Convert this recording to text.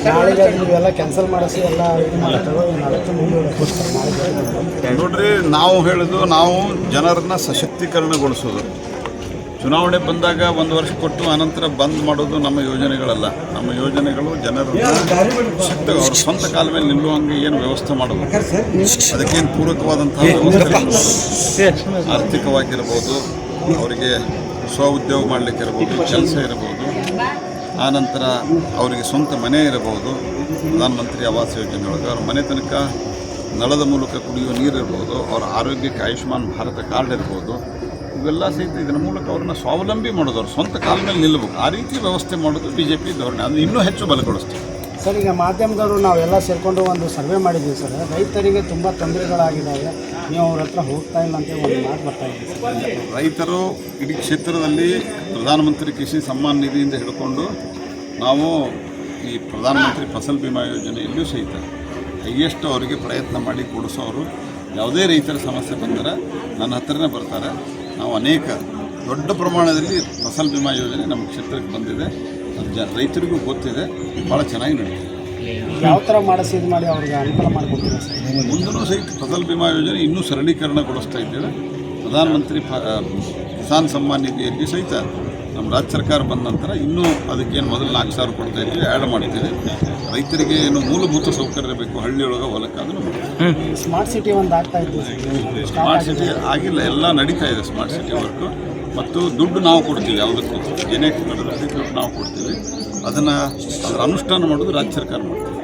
ನಾಳೆಲ್ಲ cancel ಮಾಡಿಸಿ ಎಲ್ಲ ನೋಡ್ರಿ, ನಾವು ಹೇಳೋದು ನಾವು ಜನರನ್ನ ಸಶಕ್ತೀಕರಣಗೊಳಿಸೋದು. ಚುನಾವಣೆ ಬಂದಾಗ ಒಂದು ವರ್ಷ ಕೊಟ್ಟು ಅನಂತರ ಬಂದ್ ಮಾಡೋದು ನಮ್ಮ ಯೋಜನೆಗಳಲ್ಲ. ನಮ್ಮ ಯೋಜನೆಗಳು ಜನರನ್ನ ಶಕ್ತ ಅವ್ರ ಸ್ವಂತ ಕಾಲ ಮೇಲೆ ನಿಲ್ಲುವಂಗೆ ಏನು ವ್ಯವಸ್ಥೆ ಮಾಡೋದು, ಅದಕ್ಕೇನು ಪೂರಕವಾದಂತಹ ವ್ಯವಸ್ಥೆ, ಆರ್ಥಿಕವಾಗಿರ್ಬೋದು, ಅವರಿಗೆ ಸ್ವಉದ್ಯೋಗ ಮಾಡಲಿಕ್ಕೆ ಇರ್ಬೋದು, ಕೆಲಸ ಇರಬಹುದು, ಆನಂತರ ಅವರಿಗೆ ಸ್ವಂತ ಮನೆ ಇರಬಹುದು, ಪ್ರಧಾನಮಂತ್ರಿ ಆವಾಸ್ ಯೋಜನೆ ಒಳಗೆ ಅವ್ರ ಮನೆ ತನಕ ನಳದ ಮೂಲಕ ಕುಡಿಯುವ ನೀರು ಇರ್ಬೋದು, ಅವರ ಆರೋಗ್ಯಕ್ಕೆ ಆಯುಷ್ಮಾನ್ ಭಾರತ ಕಾರ್ಡ್ ಇರ್ಬೋದು, ಇವೆಲ್ಲ ಸಹಿತ ಇದರ ಮೂಲಕ ಅವ್ರನ್ನ ಸ್ವಾವಲಂಬಿ ಮಾಡೋದು, ಅವ್ರ ಸ್ವಂತ ಕಾಲ ಮೇಲೆ ನಿಲ್ಲಬೇಕು. ಆ ರೀತಿ ವ್ಯವಸ್ಥೆ ಮಾಡೋದು BJP ಧೋರಣೆ. ಅದು ಇನ್ನೂ ಹೆಚ್ಚು ಬಲಗೊಳಿಸ್ತೀವಿ. ಸರ್, ಈಗ ಮಾಧ್ಯಮದವರು ನಾವೆಲ್ಲ ಸೇರಿಕೊಂಡು ಒಂದು ಸರ್ವೆ ಮಾಡಿದ್ದೀವಿ ಸರ್. ರೈತರಿಗೆ ತುಂಬ ತೊಂದರೆಗಳಾಗಿದ್ದಾವೆ, ನೀವು ಅವ್ರ ಹತ್ರ ಹೋಗ್ತಾ ಇಲ್ಲ ಅಂತ ಒಂದು ಮಾತು ಬರ್ತಾ ಇದೆ ಸರ್. ರೈತರು ಇಡೀ ಕ್ಷೇತ್ರದಲ್ಲಿ ಪ್ರಧಾನಮಂತ್ರಿ ಕೃಷಿ ಸಮ್ಮಾನ್ ನಿಧಿಯಿಂದ ಹಿಡ್ಕೊಂಡು ನಾವು ಈ ಪ್ರಧಾನಮಂತ್ರಿ ಫಸಲ್ ಬಿಮಾ ಯೋಜನೆಯಲ್ಲಿಯೂ ಸಹಿತ ಹೈಯೆಸ್ಟ್ ಅವರಿಗೆ ಪ್ರಯತ್ನ ಮಾಡಿ ಕೊಡಿಸೋರು. ಯಾವುದೇ ರೈತರ ಸಮಸ್ಯೆ ಬಂದರೆ ನನ್ನ ಹತ್ರನೇ ಬರ್ತಾರೆ. ನಾವು ಅನೇಕ ದೊಡ್ಡ ಪ್ರಮಾಣದಲ್ಲಿ ಫಸಲ್ ಬಿಮಾ ಯೋಜನೆ ನಮ್ಮ ಕ್ಷೇತ್ರಕ್ಕೆ ಬಂದಿದೆ. ಅದು ರೈತರಿಗೂ ಗೊತ್ತಿದೆ, ಭಾಳ ಚೆನ್ನಾಗಿ ನಡೀತಿದೆ. ಯಾವ ಥರ ಮಾಡಿಸಿ ಮಾಡಿ ಅವ್ರಿಗೆ ಅನುಕೂಲ ಮಾಡಿಕೊಡ್ತೀವಿ ಸರ್. ಮುಂದೂ ಸಹಿತ ಫಸಲ್ ಬಿಮಾ ಯೋಜನೆ ಇನ್ನೂ ಸರಳೀಕರಣಗೊಳಿಸ್ತಾ ಇದ್ದೇವೆ. ಪ್ರಧಾನಮಂತ್ರಿ ಕಿಸಾನ್ ಸಮ್ಮಾನ್ ನಿಧಿಯಲ್ಲಿ ಸಹಿತ ನಮ್ಮ ರಾಜ್ಯ ಸರ್ಕಾರ ಬಂದ ನಂತರ ಇನ್ನೂ ಅದಕ್ಕೇನು ಮೊದಲು 4,000 ಕೊಡ್ತಾ ಇದ್ದೀವಿ, ಆ್ಯಡ್ ಮಾಡ್ತೀವಿ. ರೈತರಿಗೆ ಏನು ಮೂಲಭೂತ ಸೌಕರ್ಯ ಬೇಕು, ಹಳ್ಳಿಯೊಳಗೆ ಹೊಲಕ್ಕಾದ್ರೂ ಸ್ಮಾರ್ಟ್ ಸಿಟಿ ಒಂದು ಆಗ್ತಾ ಇತ್ತು. ಸ್ಮಾರ್ಟ್ ಸಿಟಿ ಆಗಿಲ್ಲ, ಎಲ್ಲ ನಡೀತಾ ಇದೆ ಸ್ಮಾರ್ಟ್ ಸಿಟಿ ವರ್ಕು. ಮತ್ತು ದುಡ್ಡು ನಾವು ಕೊಡ್ತೀವಿ, ಯಾವುದಕ್ಕೂ ಏನೇ ನಡೆದ್ರೆ ದುಡ್ಡು ನಾವು ಕೊಡ್ತೀವಿ. ಅದನ್ನು ಅದರ ಅನುಷ್ಠಾನ ಮಾಡೋದು ರಾಜ್ಯ ಸರ್ಕಾರ ಮಾಡ್ತೀವಿ.